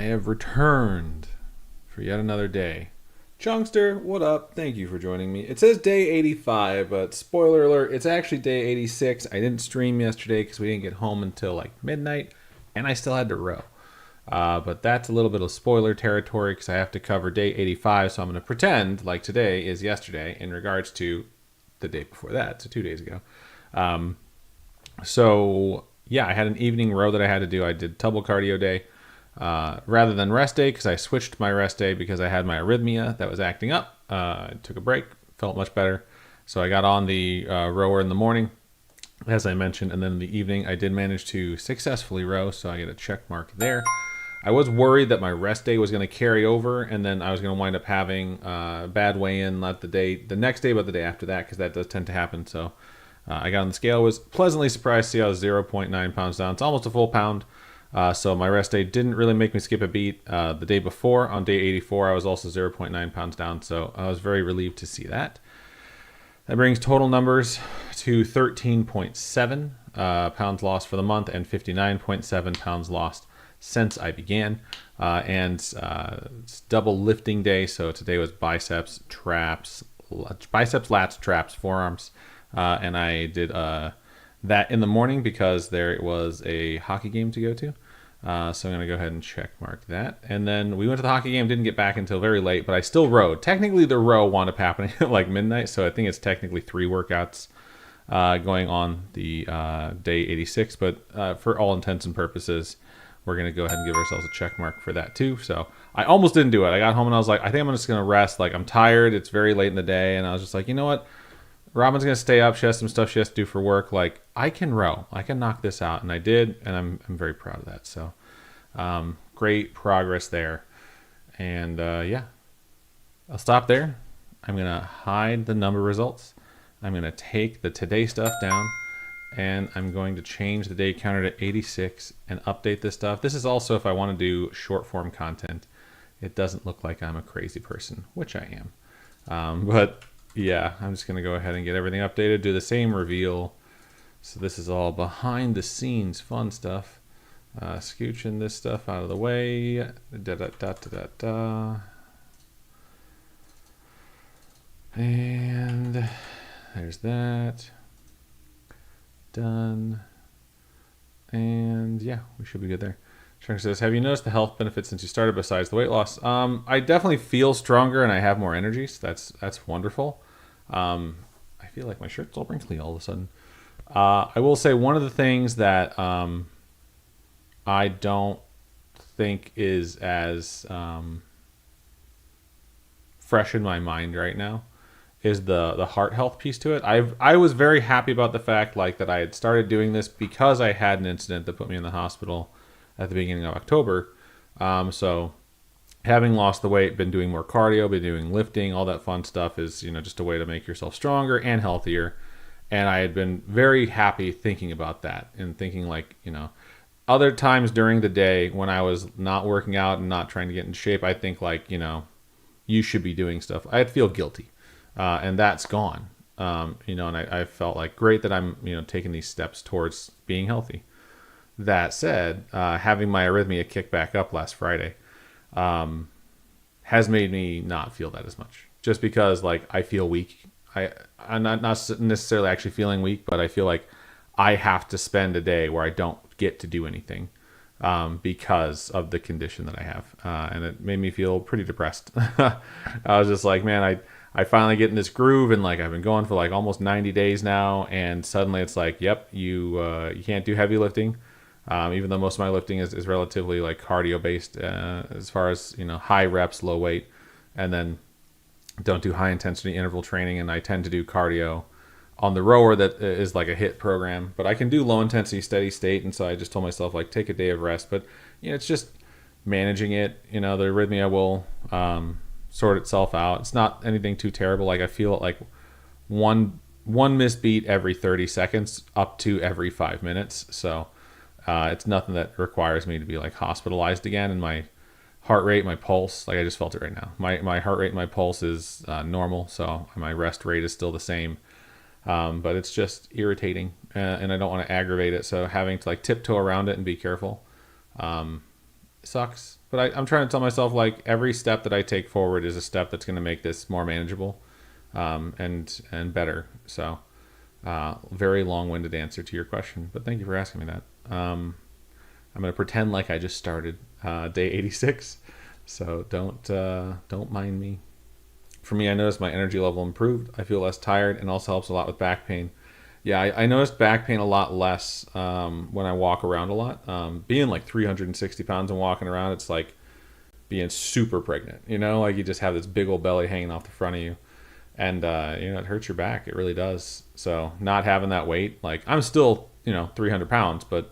have returned for yet another day. Chunkster, what up? Thank you for joining me. It says day 85, but spoiler alert, it's actually day 86. I didn't stream yesterday because we didn't get home until like midnight, and I still had to row. But that's a little bit of spoiler territory because I have to cover day 85, so I'm going to pretend like today is yesterday in regards to the day before that, so 2 days ago. So, yeah, I had an evening row that I had to do. I did double cardio day. Rather than rest day, because I switched my rest day because I had my arrhythmia that was acting up. I took a break, felt much better. So I got on the rower in the morning, as I mentioned, and then in the evening I did manage to successfully row, so I get a check mark there. I was worried that my rest day was going to carry over, and then I was going to wind up having bad weigh-in, not the next day, but the day after that, because that does tend to happen. So I got on the scale, was pleasantly surprised to see I was 0.9 pounds down. It's almost a full pound. So my rest day didn't really make me skip a beat. The day before, on day 84, I was also 0.9 pounds down, so I was very relieved to see that. That brings total numbers to 13.7 pounds lost for the month and 59.7 pounds lost since I began. It's double lifting day, so today was biceps, lats, traps, forearms, and I did that in the morning because there was a hockey game to go to. So I'm going to go ahead and check mark that. And then we went to the hockey game, didn't get back until very late, but I still rowed. Technically, the row wound up happening at like midnight, so I think it's technically 3 workouts going on the day 86. But for all intents and purposes, we're going to go ahead and give ourselves a check mark for that too. So I almost didn't do it. I got home and I was like, I think I'm just going to rest. Like, I'm tired. It's very late in the day. And I was just like, you know what? Robin's going to stay up. She has some stuff she has to do for work. Like, I can row. I can knock this out. And I did, and I'm very proud of that. So, great progress there. And, yeah, I'll stop there. I'm going to hide the number results. I'm going to take the today stuff down, and I'm going to change the day counter to 86 and update this stuff. This is also if I want to do short form content. It doesn't look like I'm a crazy person, which I am. But yeah, I'm just going to go ahead and get everything updated, do the same reveal. So this is all behind the scenes fun stuff. Scooching this stuff out of the way. And there's that. Done. And yeah, we should be good there. Shrink says, have you noticed the health benefits since you started besides the weight loss? I definitely feel stronger and I have more energy, so that's wonderful. I feel like my shirt's all wrinkly all of a sudden. I will say one of the things that I don't think is as fresh in my mind right now is the heart health piece to it. I was very happy about the fact like that I had started doing this because I had an incident that put me in the hospital at the beginning of October. So having lost the weight, been doing more cardio, been doing lifting, all that fun stuff is, just a way to make yourself stronger and healthier. And I had been very happy thinking about that and thinking like, other times during the day when I was not working out and not trying to get in shape, I think like, you should be doing stuff. I'd feel guilty. And that's gone. And I felt like great that I'm, taking these steps towards being healthy. That said, having my arrhythmia kick back up last Friday has made me not feel that as much. Just because, like, I feel weak. I'm not necessarily actually feeling weak, but I feel like I have to spend a day where I don't get to do anything because of the condition that I have. And it made me feel pretty depressed. I was just like, man, I finally get in this groove, and like I've been going for like almost 90 days now, and suddenly it's like, yep, you can't do heavy lifting. Even though most of my lifting is relatively like cardio based as far as high reps, low weight, and then don't do high intensity interval training, and I tend to do cardio on the rower that is like a HIIT program, but I can do low intensity steady state. And so I just told myself like take a day of rest, but it's just managing it. The arrhythmia will sort itself out. It's not anything too terrible. Like I feel like one missed beat every 30 seconds up to every 5 minutes. So it's nothing that requires me to be like hospitalized again. And my heart rate, my pulse, like I just felt it right now. My heart rate and my pulse is normal. So my rest rate is still the same. But it's just irritating and I don't want to aggravate it. So having to like tiptoe around it and be careful. sucks. But I'm trying to tell myself like every step that I take forward is a step that's going to make this more manageable, and better. So, very long-winded answer to your question, but thank you for asking me that. I'm going to pretend like I just started day 86, so don't mind me. For me, I noticed my energy level improved. I feel less tired, and also helps a lot with back pain. Yeah, I noticed back pain a lot less when I walk around a lot. Being like 360 pounds and walking around, it's like being super pregnant. You know, like you just have this big old belly hanging off the front of you, and it hurts your back. It really does. So not having that weight, like I'm still 300 pounds, but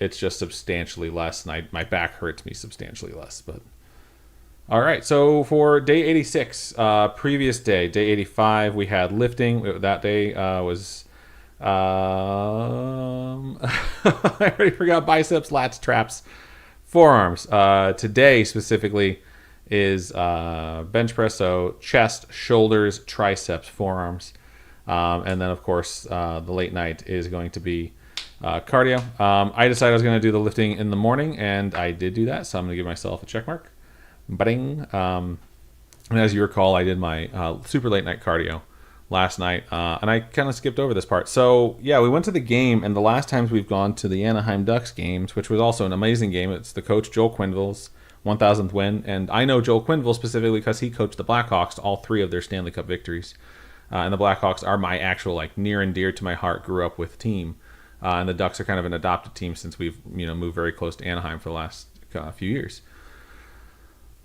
it's just substantially less, and my back hurts me substantially less. But all right, so for day 86, previous day 85, we had lifting. That day was I already forgot biceps, lats, traps, forearms. Today specifically is bench press, so chest, shoulders, triceps, forearms, and then of course the late night is going to be cardio. I decided I was going to do the lifting in the morning, and I did do that, so I'm going to give myself a check mark. Bing. And as you recall, I did my super late night cardio last night, and I kind of skipped over this part. So yeah, we went to the game, and the last times we've gone to the Anaheim Ducks games, which was also an amazing game. It's the coach Joel Quenneville's 1,000th win, and I know Joel Quenneville specifically because he coached the Blackhawks to all 3 of their Stanley Cup victories. And the Blackhawks are my actual like near and dear to my heart, grew up with team, and the Ducks are kind of an adopted team since we've moved very close to Anaheim for the last few years.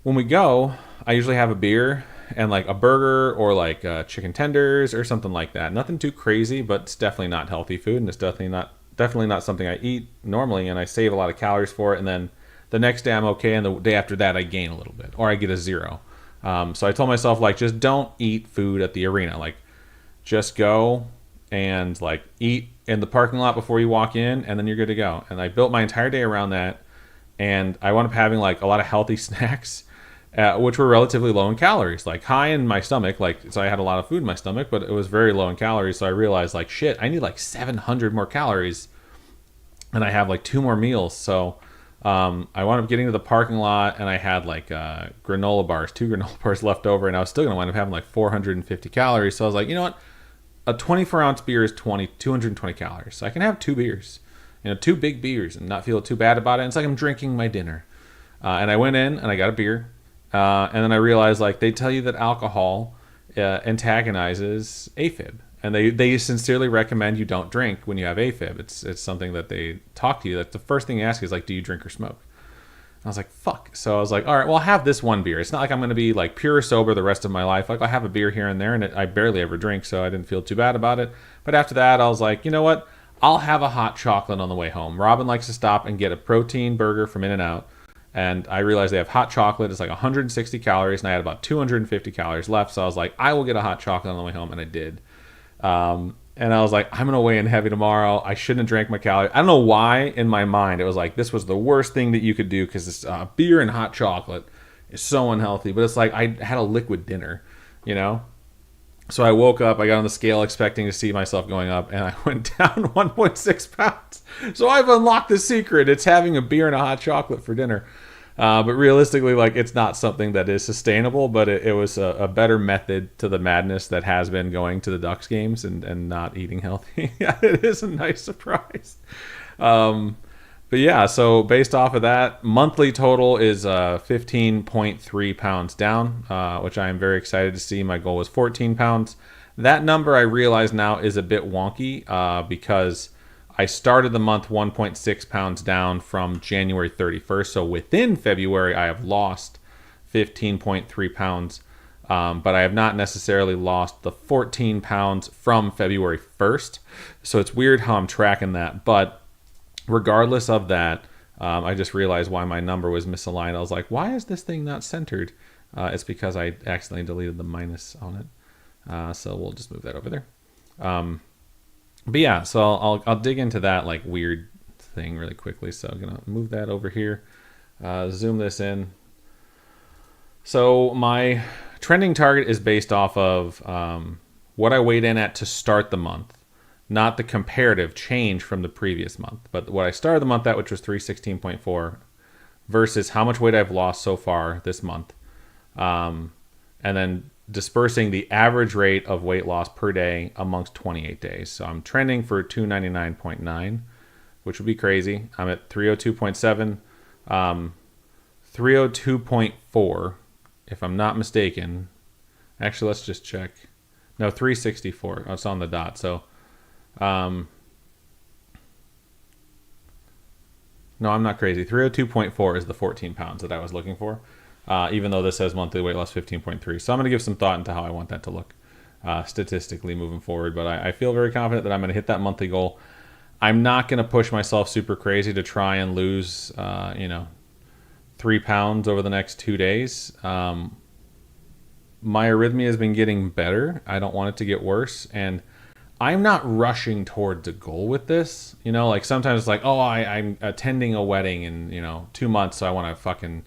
When we go, I usually have a beer and like a burger or like chicken tenders or something like that. Nothing too crazy, but it's definitely not healthy food, and it's definitely not something I eat normally, and I save a lot of calories for it. And then the next day I'm okay, and the day after that I gain a little bit, or I get a 0. So I told myself like just don't eat food at the arena. Like just go and like eat in the parking lot before you walk in, and then you're good to go. And I built my entire day around that, and I wound up having like a lot of healthy snacks. Which were relatively low in calories, like high in my stomach, so I had a lot of food in my stomach, but it was very low in calories. So I realized like shit, I need like 700 more calories, and I have like 2 more meals. So I wound up getting to the parking lot, and I had like granola bars, 2 granola bars left over, and I was still gonna wind up having like 450 calories. So I was like, you know what, a 24-ounce beer is 220 calories, so I can have 2 beers, 2 big beers, and not feel too bad about it. And it's like I'm drinking my dinner. And I went in and I got a beer. And then I realized, like, they tell you that alcohol antagonizes AFib, and they sincerely recommend you don't drink when you have AFib. It's something that they talk to you. Like the first thing they ask you is like, do you drink or smoke? And I was like, fuck. So I was like, all right, well, I'll have this one beer. It's not like I'm going to be like pure or sober the rest of my life. Like I have a beer here and there, and I barely ever drink, so I didn't feel too bad about it. But after that, I was like, you know what? I'll have a hot chocolate on the way home. Robin likes to stop and get a protein burger from In-N-Out. And I realized they have hot chocolate. It's like 160 calories, and I had about 250 calories left. So I was like, I will get a hot chocolate on the way home, and I did. And I was like, I'm going to weigh in heavy tomorrow. I shouldn't have drank my calories. I don't know why in my mind it was like, this was the worst thing that you could do because this beer and hot chocolate is so unhealthy. But it's like I had a liquid dinner, So I woke up, I got on the scale expecting to see myself going up, and I went down 1.6 pounds. So I've unlocked the secret. It's having a beer and a hot chocolate for dinner. But realistically, like, it's not something that is sustainable, but it was a better method to the madness that has been going to the Ducks games and not eating healthy. Yeah, it is a nice surprise. But yeah, so based off of that, monthly total is 15.3 pounds down, which I am very excited to see. My goal was 14 pounds. That number I realize now is a bit wonky because I started the month 1.6 pounds down from January 31st. So within February, I have lost 15.3 pounds, but I have not necessarily lost the 14 pounds from February 1st. So it's weird how I'm tracking that, but regardless of that, I just realized why my number was misaligned. I was like, why is this thing not centered? It's because I accidentally deleted the minus on it. So we'll just move that over there. But yeah, so I'll dig into that like weird thing really quickly. So I'm going to move that over here, zoom this in. So my trending target is based off of what I weighed in at to start the month. Not the comparative change from the previous month, but what I started the month at, which was 316.4, versus how much weight I've lost so far this month, and then dispersing the average rate of weight loss per day amongst 28 days. So I'm trending for 299.9, which would be crazy. I'm at 302.7, 302.4, if I'm not mistaken. Actually, let's just check. No, 364. Oh, it's on the dot. So, no, I'm not crazy. 302.4 is the 14 pounds that I was looking for, even though this says monthly weight loss 15.3. So I'm going to give some thought into how I want that to look statistically moving forward. But I feel very confident that I'm going to hit that monthly goal. I'm not going to push myself super crazy to try and lose, 3 pounds over the next 2 days. My arrhythmia has been getting better. I don't want it to get worse. And I'm not rushing towards a goal with this. Like sometimes it's like, oh, I'm attending a wedding in, 2 months. So I want to fucking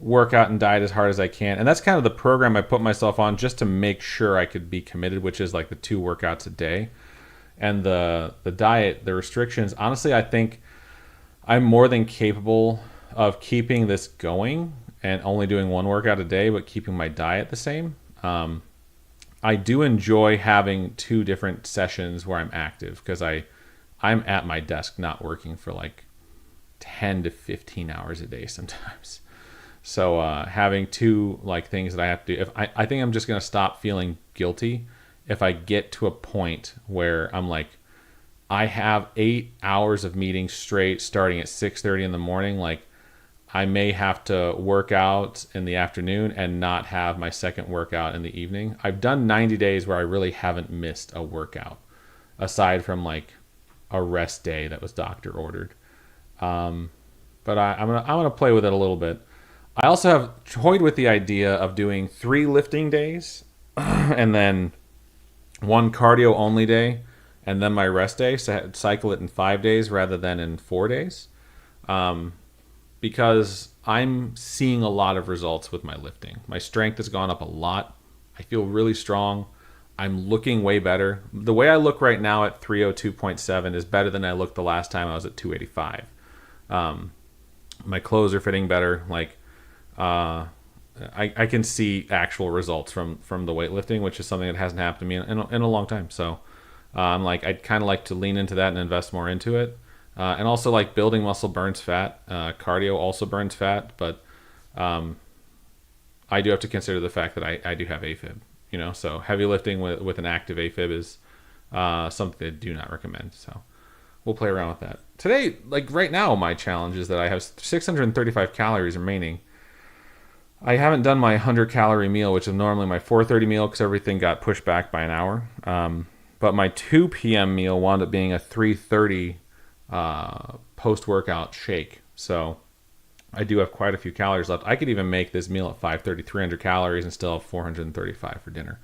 work out and diet as hard as I can. And that's kind of the program I put myself on just to make sure I could be committed, which is like the 2 workouts a day. And the diet, the restrictions, honestly, I think I'm more than capable of keeping this going and only doing 1 workout a day, but keeping my diet the same. I do enjoy having 2 different sessions where I'm active because I'm at my desk not working for like 10 to 15 hours a day sometimes. So having 2 like things that I have to do, I think I'm just going to stop feeling guilty if I get to a point where I'm like, I have 8 hours of meetings straight starting at 6:30 in the morning. Like, I may have to work out in the afternoon and not have my second workout in the evening. I've done 90 days where I really haven't missed a workout, aside from like a rest day that was doctor ordered. But I'm gonna play with it a little bit. I also have toyed with the idea of doing 3 lifting days and then 1 cardio only day and then my rest day. So cycle it in 5 days rather than in 4 days. Because I'm seeing a lot of results with my lifting. My strength has gone up a lot. I feel really strong. I'm looking way better. The way I look right now at 302.7 is better than I looked the last time I was at 285. My clothes are fitting better. Like, I can see actual results from the weightlifting, which is something that hasn't happened to me in a long time. So I'm like, I'd kind of like to lean into that and invest more into it. And also, like, building muscle burns fat. Cardio also burns fat, but I do have to consider the fact that I do have AFib. So heavy lifting with an active AFib is something I do not recommend. So we'll play around with that. Today, like right now, my challenge is that I have 635 calories remaining. I haven't done my 100-calorie meal, which is normally my 4:30 meal because everything got pushed back by an hour. But my 2 p.m. meal wound up being a 3:30 post-workout shake. So I do have quite a few calories left. I could even make this meal at 5:30, 300 calories and still have 435 for dinner.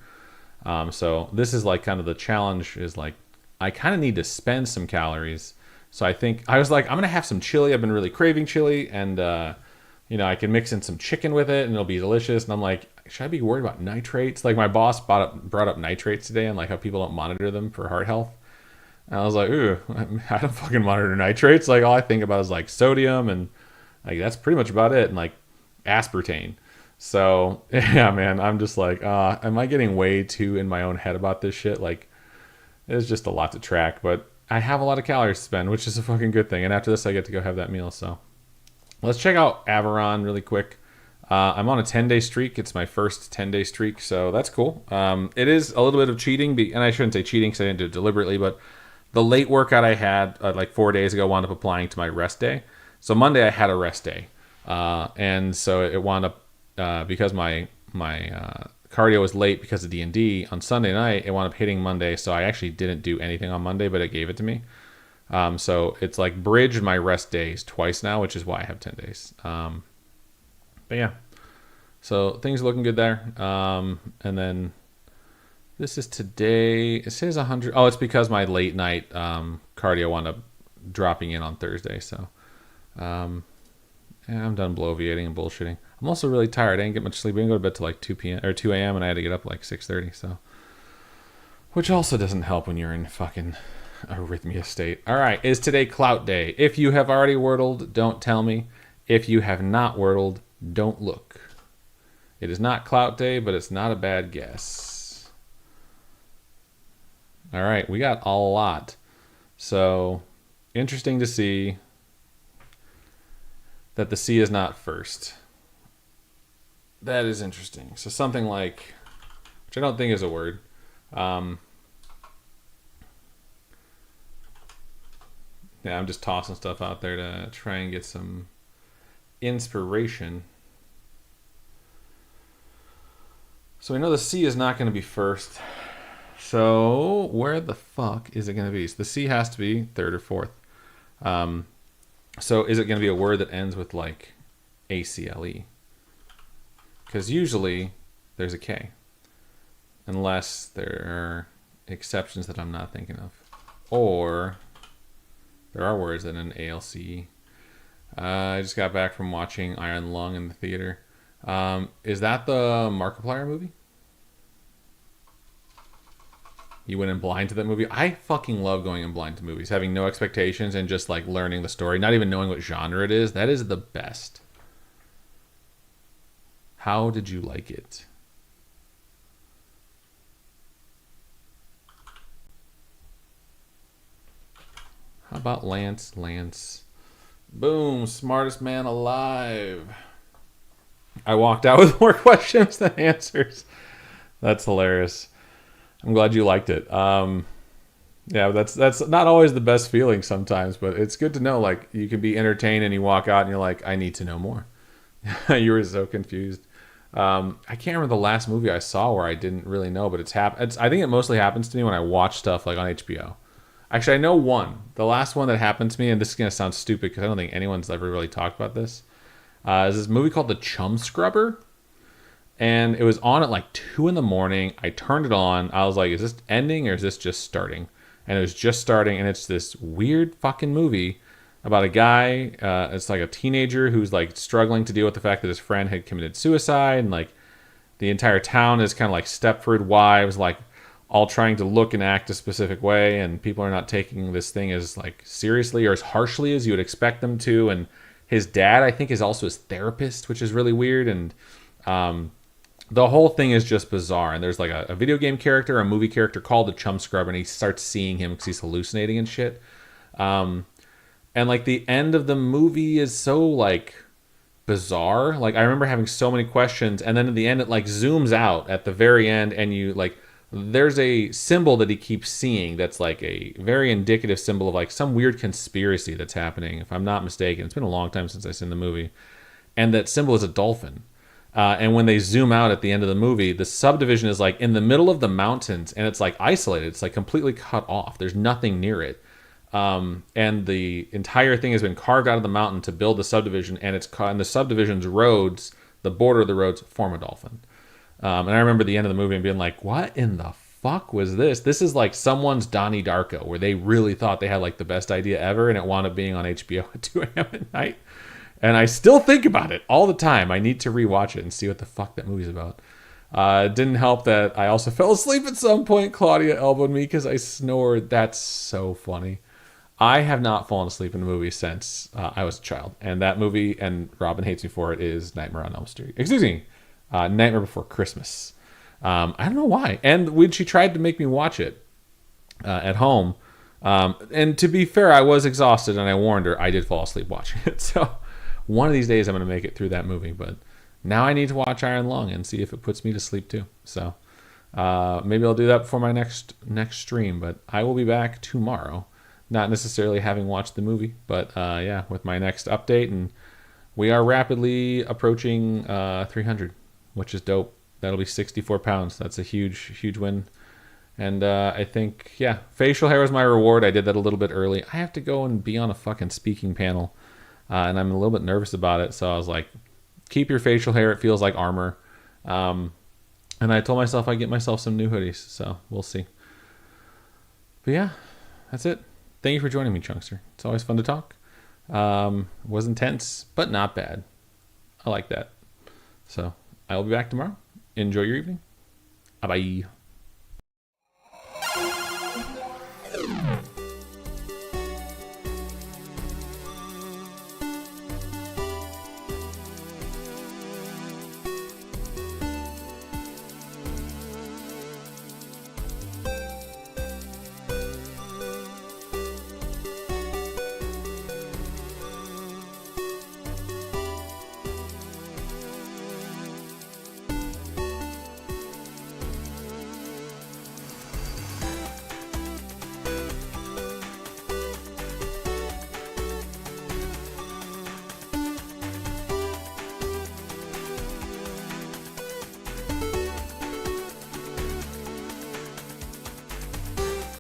So this is like kind of the challenge is like, I kind of need to spend some calories. So I think I was like, I'm going to have some chili. I've been really craving chili and, I can mix in some chicken with it and it'll be delicious. And I'm like, should I be worried about nitrates? Like my boss brought up nitrates today and like how people don't monitor them for heart health. And I was like, ooh, I don't fucking monitor nitrates. Like all I think about is like sodium and like that's pretty much about it. And like aspartame. So yeah, man, I'm just like, am I getting way too in my own head about this shit? Like it's just a lot to track, but I have a lot of calories to spend, which is a fucking good thing. And after this, I get to go have that meal. So let's check out Averon really quick. I'm on a 10-day streak. It's my first 10-day streak, so that's cool. It is a little bit of cheating, and I shouldn't say cheating because I didn't do it deliberately, but the late workout I had like 4 days ago wound up applying to my rest day. So Monday I had a rest day, and so it wound up because my cardio was late because of D&D on Sunday night. It wound up hitting Monday, so I actually didn't do anything on Monday, but it gave it to me. So it's like bridged my rest days twice now, which is why I have 10 days. But yeah, so things are looking good there. And then this is today. It says 100. Oh, it's because my late night cardio wound up dropping in on Thursday. So yeah, I'm done bloviating and bullshitting. I'm also really tired. I didn't get much sleep. I didn't go to bed till like 2 p.m. or 2 a.m. and I had to get up like 6:30. So, which also doesn't help when you're in fucking arrhythmia state. All right, is today clout day? If you have already wordled, don't tell me. If you have not wordled, don't look. It is not Clout Day, but it's not a bad guess. All right, we got a lot. So, interesting to see that the C is not first. That is interesting. So something like, which I don't think is a word. Yeah, I'm just tossing stuff out there to try and get some inspiration. So we know the C is not going to be first. So where the fuck is it going to be? So the C has to be third or fourth. So is it going to be a word that ends with like ACLE? Because usually there's a K. Unless there are exceptions that I'm not thinking of. Or there are words that end in ALCE. I just got back from watching Iron Lung in the theater. Is that the Markiplier movie? You went in blind to that movie? I fucking love going in blind to movies. Having no expectations and just like learning the story. Not even knowing what genre it is. That is the best. How did you like it? How about Lance? Lance. Boom. Smartest man alive. I walked out with more questions than answers. That's hilarious. I'm glad you liked it. Yeah, that's not always the best feeling sometimes, but it's good to know, like, you can be entertained and you walk out and you're like, I need to know more. You were so confused. I can't remember the last movie I saw where I didn't really know, but I think it mostly happens to me when I watch stuff like on HBO. Actually, I know one. The last one that happened to me, and this is going to sound stupid because I don't think anyone's ever really talked about this, is this movie called The Chum Scrubber. And it was on at like 2 a.m. I turned it on. I was like, is this ending or is this just starting? And it was just starting, and it's this weird fucking movie about a guy. It's like a teenager who's like struggling to deal with the fact that his friend had committed suicide, and like the entire town is kind of like Stepford Wives, like all trying to look and act a specific way, and people are not taking this thing as like seriously or as harshly as you would expect them to. And his dad, I think, is also his therapist, which is really weird. And the whole thing is just bizarre. And there's like a video game character, a movie character called the Chum Scrubber, and he starts seeing him because he's hallucinating and shit. And like the end of the movie is so like bizarre. Like I remember having so many questions, and then at the end it like zooms out at the very end, and you like there's a symbol that he keeps seeing that's like a very indicative symbol of like some weird conspiracy that's happening, if I'm not mistaken. It's been a long time since I've seen the movie. And that symbol is a dolphin. And when they zoom out at the end of the movie, the subdivision is like in the middle of the mountains, and it's like isolated. It's like completely cut off. There's nothing near it. And the entire thing has been carved out of the mountain to build the subdivision, and and the subdivision's roads, the border of the roads, form a dolphin. And I remember the end of the movie and being like, what in the fuck was this? This is like someone's Donnie Darko, where they really thought they had like the best idea ever, and it wound up being on HBO at 2 a.m. at night. And I still think about it all the time. I need to rewatch it and see what the fuck that movie's about. It didn't help that I also fell asleep at some point. Claudia elbowed me because I snored. That's so funny. I have not fallen asleep in a movie since I was a child. And that movie, and Robin hates me for it, is Nightmare on Elm Street. Excuse me. Nightmare Before Christmas. I don't know why. And when she tried to make me watch it at home, and to be fair, I was exhausted and I warned her, I did fall asleep watching it. So one of these days I'm going to make it through that movie. But now I need to watch Iron Lung and see if it puts me to sleep too. So maybe I'll do that before my next stream. But I will be back tomorrow. Not necessarily having watched the movie, but yeah, with my next update. And we are rapidly approaching 300. Which is dope. That'll be 64 pounds. That's a huge win. And I think, yeah, facial hair was my reward. I did that a little bit early. I have to go and be on a fucking speaking panel. And I'm a little bit nervous about it. So I was like, keep your facial hair. It feels like armor. And I told myself I'd get myself some new hoodies. So we'll see. But yeah, that's it. Thank you for joining me, Chunkster. It's always fun to talk. It was intense, but not bad. I like that. So I will be back tomorrow. Enjoy your evening. Bye-bye.